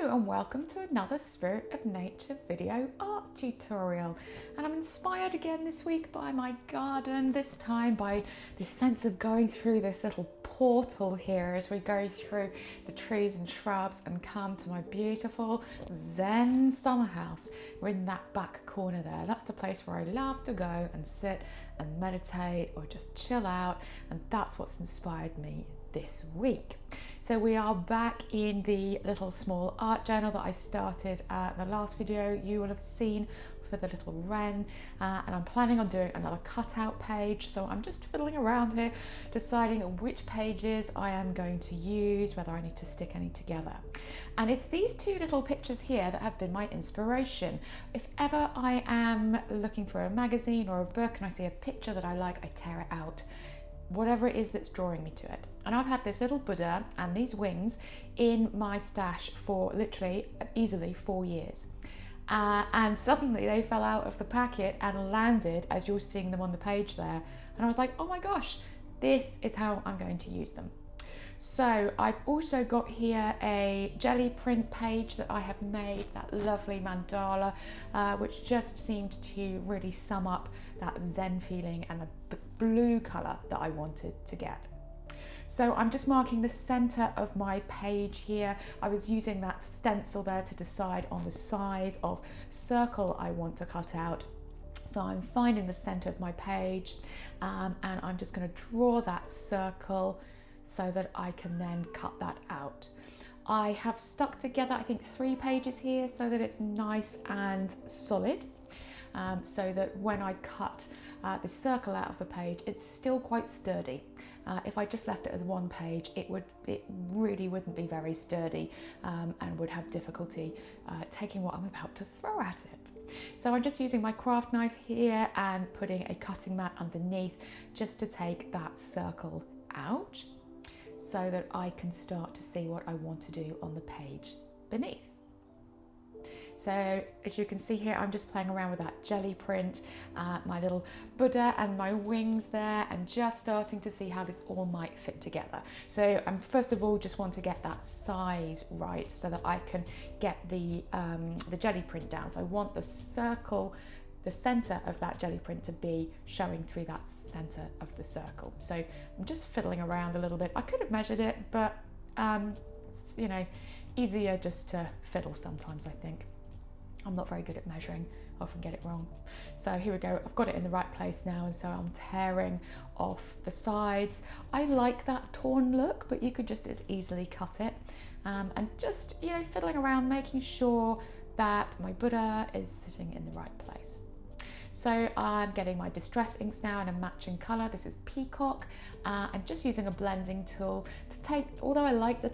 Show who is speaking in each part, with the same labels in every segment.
Speaker 1: Hello and welcome to another Spirit of Nature video art tutorial. And I'm inspired again this week by my garden, this time by this sense of going through this little portal here as we go through the trees and shrubs and come to my beautiful Zen summer house. We're in that back corner there. That's the place where I love to go and sit and meditate or just chill out, and that's what's inspired me this week. So we are back in the little small art journal that I started the last video you will have seen for the little wren, and I'm planning on doing another cutout page. So I'm just fiddling around here deciding which pages I am going to use, whether I need to stick any together. And it's these two little pictures here that have been my inspiration. If ever I am looking for a magazine or a book and I see a picture that I like, I tear it out, whatever it is that's drawing me to it. And I've had this little Buddha and these wings in my stash for literally easily 4 years. And suddenly they fell out of the packet and landed as you're seeing them on the page there. And I was like, oh my gosh, this is how I'm going to use them. So I've also got here a jelly print page that I have made, that lovely mandala, which just seemed to really sum up that Zen feeling and the blue colour that I wanted to get. So I'm just marking the centre of my page here. I was using that stencil there to decide on the size of circle I want to cut out. So I'm finding the centre of my page, and I'm just going to draw that circle so that I can then cut that out. I have stuck together, I think, 3 pages here so that it's nice and solid, so that when I cut the circle out of the page, it's still quite sturdy. If I just left it as one page, it really wouldn't be very sturdy, and would have difficulty taking what I'm about to throw at it. So I'm just using my craft knife here and putting a cutting mat underneath just to take that circle out, so that I can start to see what I want to do on the page beneath. So as you can see here, I'm just playing around with that jelly print, my little Buddha and my wings there, and just starting to see how this all might fit together. So first of all, just want to get that size right so that I can get the jelly print down. So I want the circle, the center of that jelly print to be showing through that center of the circle. So I'm just fiddling around a little bit. I could have measured it, but it's, you know, easier just to fiddle sometimes, I think. I'm not very good at measuring, I often get it wrong. So here we go, I've got it in the right place now, and so I'm tearing off the sides. I like that torn look, but you could just as easily cut it. And just, you know, fiddling around, making sure that my Buddha is sitting in the right place. So I'm getting my distress inks now in a matching colour. This is Peacock, and just using a blending tool to take, although I like the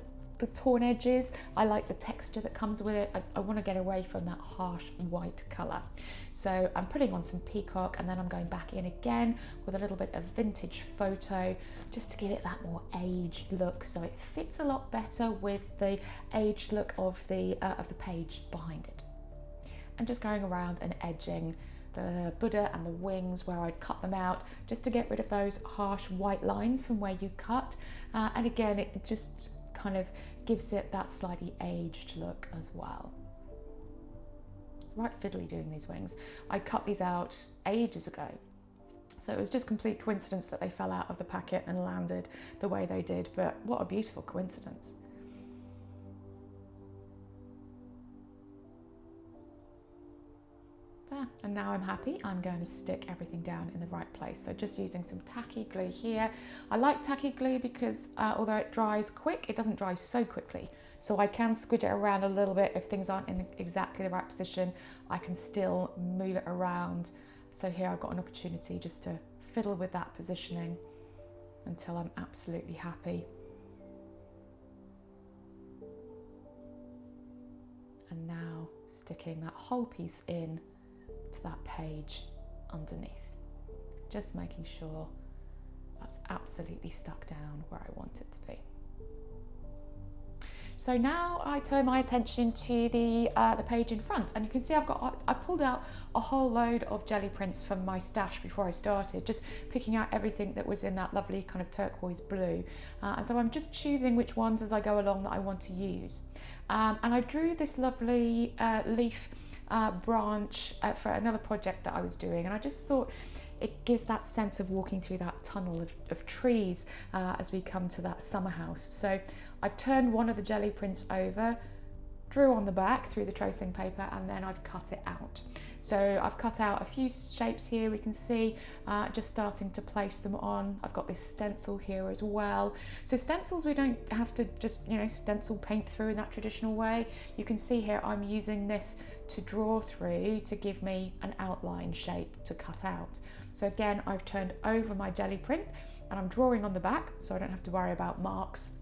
Speaker 1: torn edges, I like the texture that comes with it. I want to get away from that harsh white colour. So I'm putting on some Peacock, and then I'm going back in again with a little bit of vintage photo just to give it that more aged look, so it fits a lot better with the aged look of the page behind it. And just going around and edging the Buddha and the wings where I'd cut them out, just to get rid of those harsh white lines from where you cut. And again, it just kind of gives it that slightly aged look as well. Right fiddly doing these wings. I cut these out ages ago, so it was just complete coincidence that they fell out of the packet and landed the way they did, but what a beautiful coincidence. There, and now I'm happy. I'm going to stick everything down in the right place. So just using some tacky glue here. I like tacky glue because although it dries quick, it doesn't dry so quickly. So I can squidge it around a little bit. If things aren't in exactly the right position, I can still move it around. So here I've got an opportunity just to fiddle with that positioning until I'm absolutely happy. And now sticking that whole piece in to that page underneath, just making sure that's absolutely stuck down where I want it to be. So now I turn my attention to the page in front, and you can see I pulled out a whole load of jelly prints from my stash before I started, just picking out everything that was in that lovely kind of turquoise blue. And so I'm just choosing which ones as I go along that I want to use. And I drew this lovely leaf branch for another project that I was doing, and I just thought it gives that sense of walking through that tunnel of trees as we come to that summer house. So I've turned one of the jelly prints over, drew on the back through the tracing paper, and then I've cut it out. So I've cut out a few shapes here, we can see, just starting to place them on. I've got this stencil here as well. So stencils, we don't have to just, stencil paint through in that traditional way. You can see here I'm using this to draw through to give me an outline shape to cut out. So again, I've turned over my jelly print and I'm drawing on the back, so I don't have to worry about marks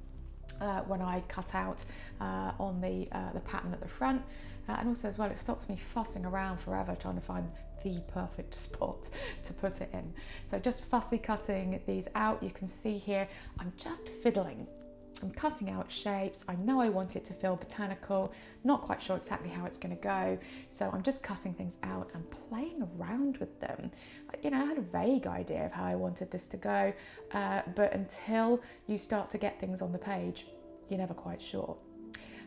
Speaker 1: when I cut out on the pattern at the front. And also as well, it stops me fussing around forever trying to find the perfect spot to put it in. So just fussy cutting these out. You can see here, I'm just fiddling. I'm cutting out shapes. I know I want it to feel botanical, not quite sure exactly how it's going to go. So I'm just cutting things out and playing around with them. I had a vague idea of how I wanted this to go, but until you start to get things on the page, you're never quite sure.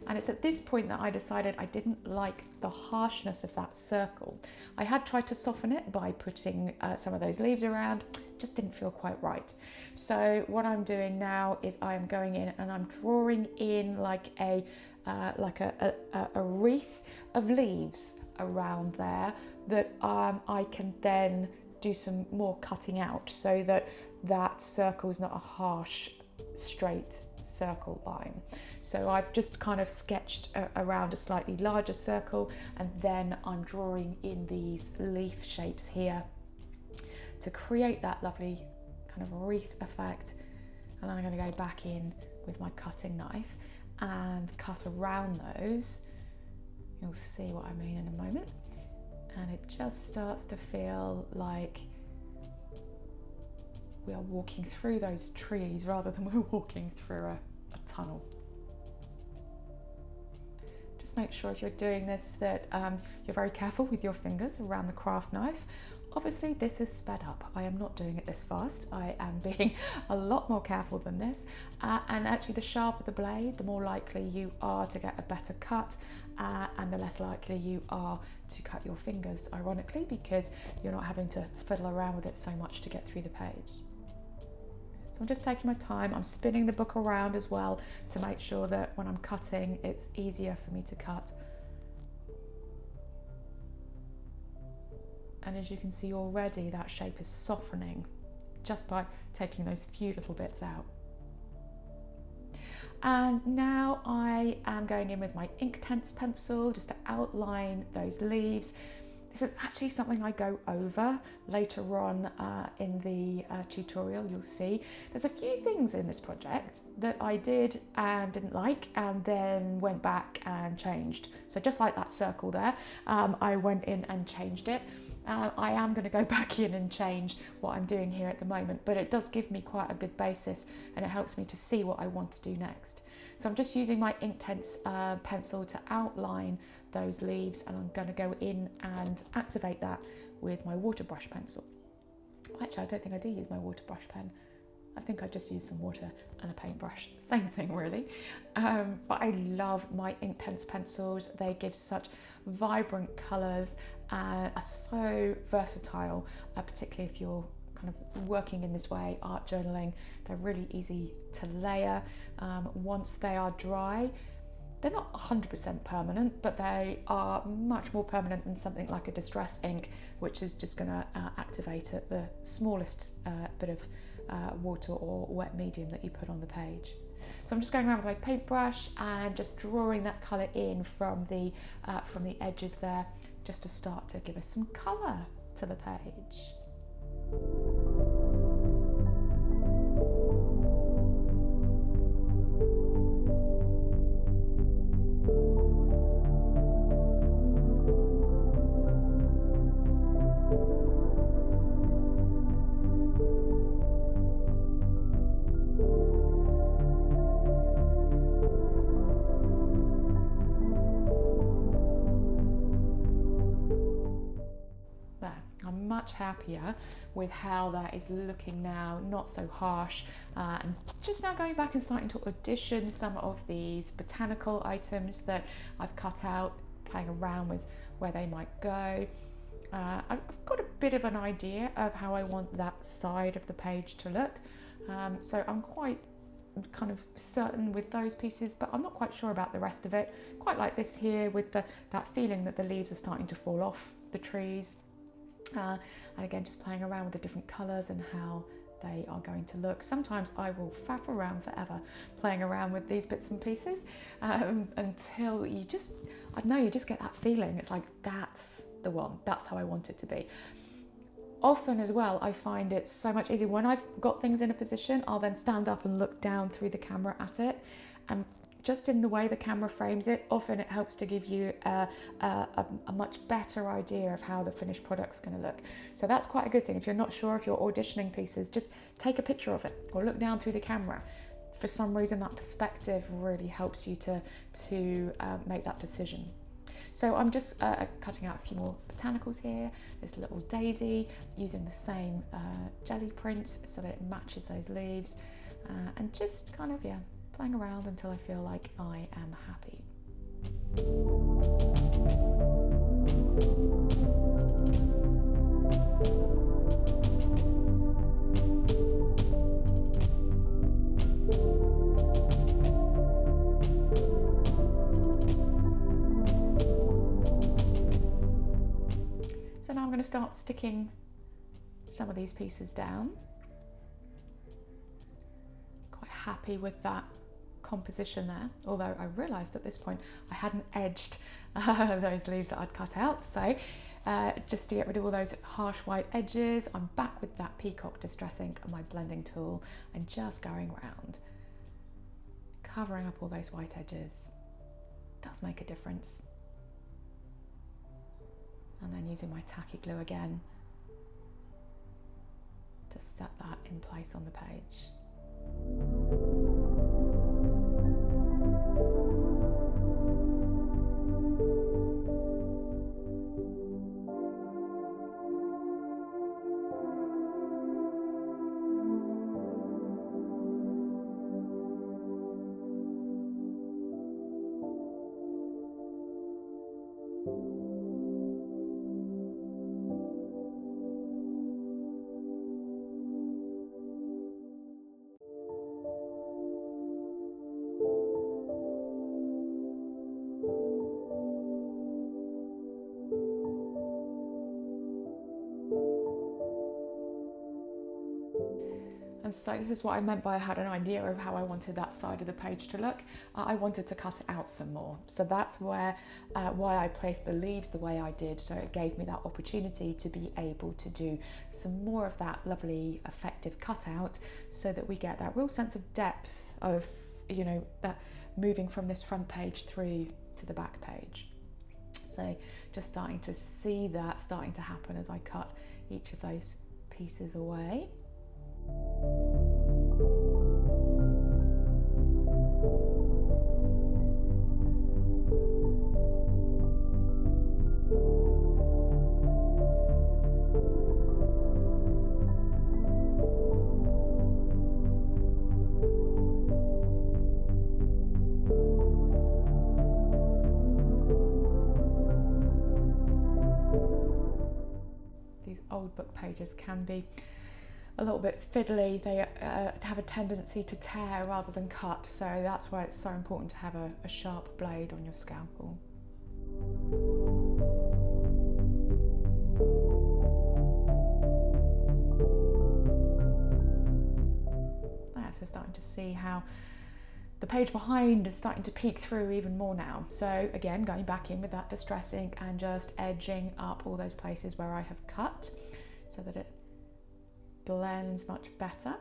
Speaker 1: And it's at this point that I decided I didn't like the harshness of that circle. I had tried to soften it by putting some of those leaves around, just didn't feel quite right. So what I'm doing now is I'm going in and I'm drawing in like a wreath of leaves around there that I can then do some more cutting out so that that circle is not a harsh, straight circle line. So I've just kind of sketched around a slightly larger circle, and then I'm drawing in these leaf shapes here to create that lovely kind of wreath effect. And then I'm going to go back in with my cutting knife and cut around those. You'll see what I mean in a moment. And it just starts to feel like we are walking through those trees rather than we're walking through a tunnel. Just make sure if you're doing this that you're very careful with your fingers around the craft knife. Obviously this is sped up. I am not doing it this fast. I am being a lot more careful than this. And actually the sharper the blade, the more likely you are to get a better cut, and the less likely you are to cut your fingers, ironically, because you're not having to fiddle around with it so much to get through the page. So I'm just taking my time. I'm spinning the book around as well to make sure that when I'm cutting, it's easier for me to cut. And as you can see already, that shape is softening just by taking those few little bits out. And now I am going in with my Inktense pencil just to outline those leaves. This is actually something I go over later on in the tutorial. You'll see there's a few things in this project that I did and didn't like, and then went back and changed. So just like that circle there, I went in and changed it. I am going to go back in and change what I'm doing here at the moment, but it does give me quite a good basis and it helps me to see what I want to do next. So I'm just using my Inktense pencil to outline those leaves, and I'm going to go in and activate that with my water brush pencil. Actually, I don't think I do use my water brush pen. I think I just use some water and a paintbrush. Same thing really. But I love my Inktense pencils. They give such vibrant colours and are so versatile, particularly if you're kind of working in this way, art journaling. They're really easy to layer. Once they are dry, they're not 100% permanent, but they are much more permanent than something like a distress ink, which is just going to activate at the smallest bit of water or wet medium that you put on the page. So I'm just going around with my paintbrush and just drawing that colour in from the edges there, just to start to give us some colour to the page. much happier with how that is looking now, not so harsh. And just now going back and starting to audition some of these botanical items that I've cut out, playing around with where they might go. I've got a bit of an idea of how I want that side of the page to look. So I'm quite kind of certain with those pieces, but I'm not quite sure about the rest of it. Quite like this here with that feeling that the leaves are starting to fall off the trees. And again, just playing around with the different colours and how they are going to look. Sometimes I will faff around forever playing around with these bits and pieces until you just, I don't know, you just get that feeling. It's like, that's the one, that's how I want it to be. Often as well, I find it so much easier when I've got things in a position, I'll then stand up and look down through the camera at it, and just in the way the camera frames it, often it helps to give you a much better idea of how the finished product's going to look. So that's quite a good thing. If you're not sure if you're auditioning pieces, just take a picture of it or look down through the camera. For some reason, that perspective really helps you to make that decision. So I'm just cutting out a few more botanicals here. This little daisy, using the same jelly prints so that it matches those leaves, and just kind of, yeah, playing around until I feel like I am happy. So now I'm going to start sticking some of these pieces down. Quite happy with that composition there, although I realised at this point I hadn't edged those leaves that I'd cut out. So just to get rid of all those harsh white edges, I'm back with that Peacock Distress Ink and my blending tool and just going around, covering up all those white edges. Does make a difference. And then using my tacky glue again to set that in place on the page. And so this is what I meant by I had an idea of how I wanted that side of the page to look. I wanted to cut it out some more. So that's where why I placed the leaves the way I did. So it gave me that opportunity to be able to do some more of that lovely effective cutout so that we get that real sense of depth of, you know, that moving from this front page through to the back page. So just starting to see that starting to happen as I cut each of those pieces away. These old book pages can be a little bit fiddly. They have a tendency to tear rather than cut, so that's why it's so important to have a sharp blade on your scalpel. So starting to see how the page behind is starting to peek through even more now. So again, going back in with that Distress Ink and just edging up all those places where I have cut so that it blends much better.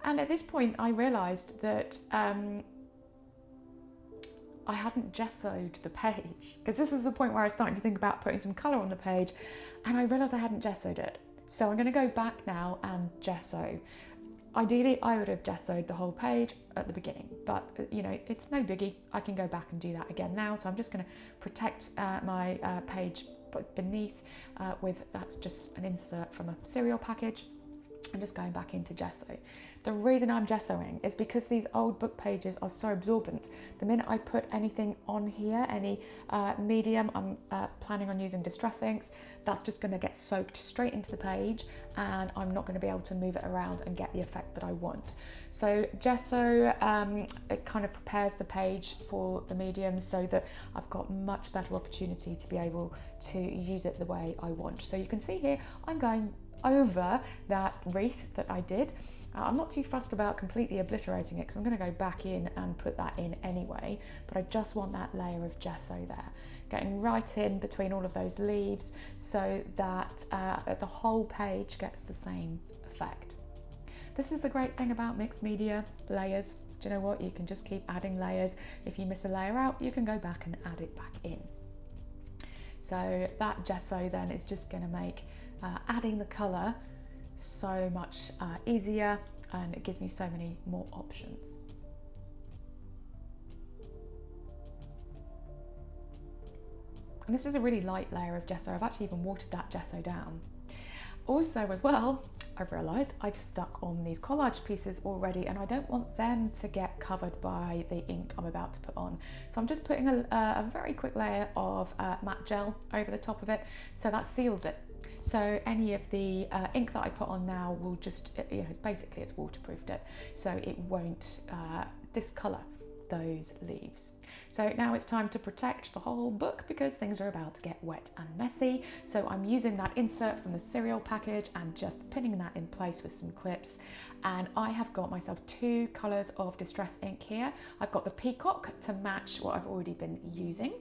Speaker 1: And at this point I realised that I hadn't gessoed the page, because this is the point where I was starting to think about putting some colour on the page, and I realised I hadn't gessoed it. So I'm going to go back now and gesso. Ideally I would have gessoed the whole page at the beginning, but you know, it's no biggie. I can go back and do that again now. So I'm just going to protect my page beneath that's just an insert from a cereal package. I'm just going back into gesso. The reason I'm gessoing is because these old book pages are so absorbent. The minute I put anything on here, any medium, I'm planning on using distress inks, that's just going to get soaked straight into the page, and I'm not going to be able to move it around and get the effect that I want. So gesso, it kind of prepares the page for the medium so that I've got much better opportunity to be able to use it the way I want. So you can see here, I'm going over that wreath that I did. I'm not too fussed about completely obliterating it because I'm going to go back in and put that in anyway, but I just want that layer of gesso there, getting right in between all of those leaves so that the whole page gets the same effect. This is the great thing about mixed media layers. Do you know what? You can just keep adding layers. If you miss a layer out, you can go back and add it back in. So that gesso then is just going to make adding the colour so much easier, and it gives me so many more options. And this is a really light layer of gesso. I've actually even watered that gesso down. Also as well, I've realised I've stuck on these collage pieces already, and I don't want them to get covered by the ink I'm about to put on. So I'm just putting a very quick layer of matte gel over the top of it, so that seals it. So any of the ink that I put on now will just, you know, it's waterproofed it, so it won't discolour those leaves. So now it's time to protect the whole book because things are about to get wet and messy. So I'm using that insert from the cereal package and just pinning that in place with some clips. And I have got myself 2 colours of distress ink here. I've got the Peacock to match what I've already been using,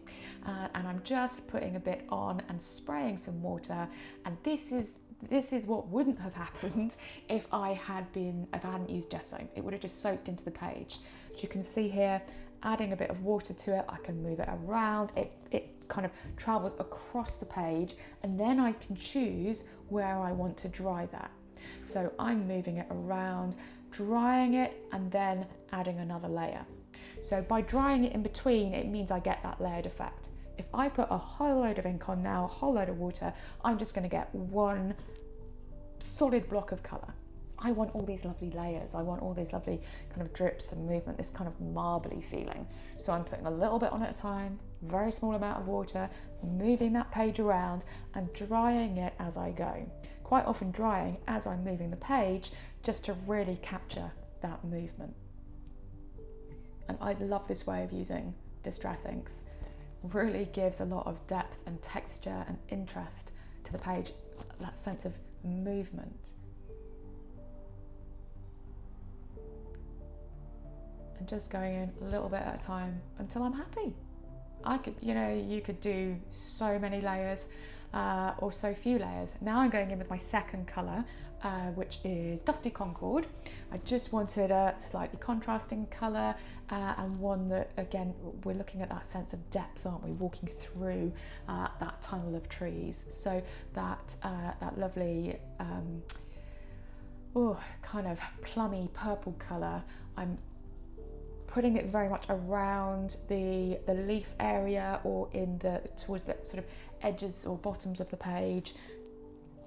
Speaker 1: and I'm just putting a bit on and spraying some water. And this is what wouldn't have happened if I hadn't used gesso. It would have just soaked into the page. As you can see here, adding a bit of water to it, I can move it around. It kind of travels across the page, and then I can choose where I want to dry that. So I'm moving it around, drying it, and then adding another layer. So by drying it in between, it means I get that layered effect. If I put a whole load of ink on now, a whole load of water, I'm just going to get one solid block of colour. I want all these lovely layers. I want all these lovely kind of drips and movement, this kind of marbly feeling. So I'm putting a little bit on at a time, very small amount of water, moving that page around and drying it as I go. Quite often drying as I'm moving the page just to really capture that movement. And I love this way of using distress inks. Really gives a lot of depth and texture and interest to the page, that sense of movement. And just going in a little bit at a time until I'm happy. You could do so many layers or so few layers. Now I'm going in with my second colour, which is Dusty Concord. I just wanted a slightly contrasting colour and one that, again, we're looking at that sense of depth, aren't we? Walking through that tunnel of trees. So that lovely kind of plummy purple colour, I'm putting it very much around the leaf area or towards the sort of edges or bottoms of the page,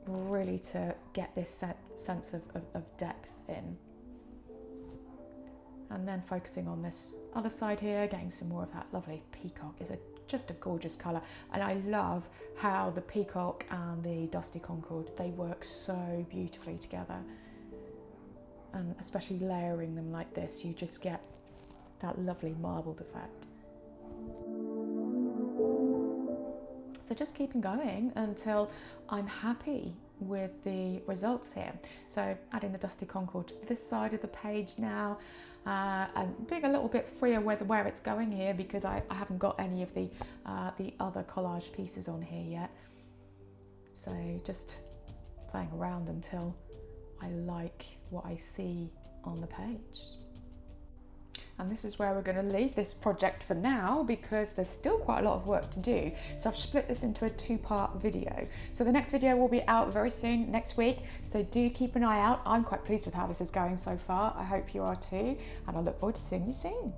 Speaker 1: really to get this sense of depth in. And then focusing on this other side here, getting some more of that lovely peacock. Is just a gorgeous colour, and I love how the peacock and the Dusty Concord, they work so beautifully together, and especially layering them like this, you just get that lovely marbled effect. So just keeping going until I'm happy with the results here. So adding the Dusty Concord to this side of the page now, and being a little bit freer where it's going here because I haven't got any of the other collage pieces on here yet. So just playing around until I like what I see on the page. And this is where we're going to leave this project for now because there's still quite a lot of work to do. So I've split this into a 2-part video. So the next video will be out very soon, next week. So do keep an eye out. I'm quite pleased with how this is going so far. I hope you are too. And I look forward to seeing you soon.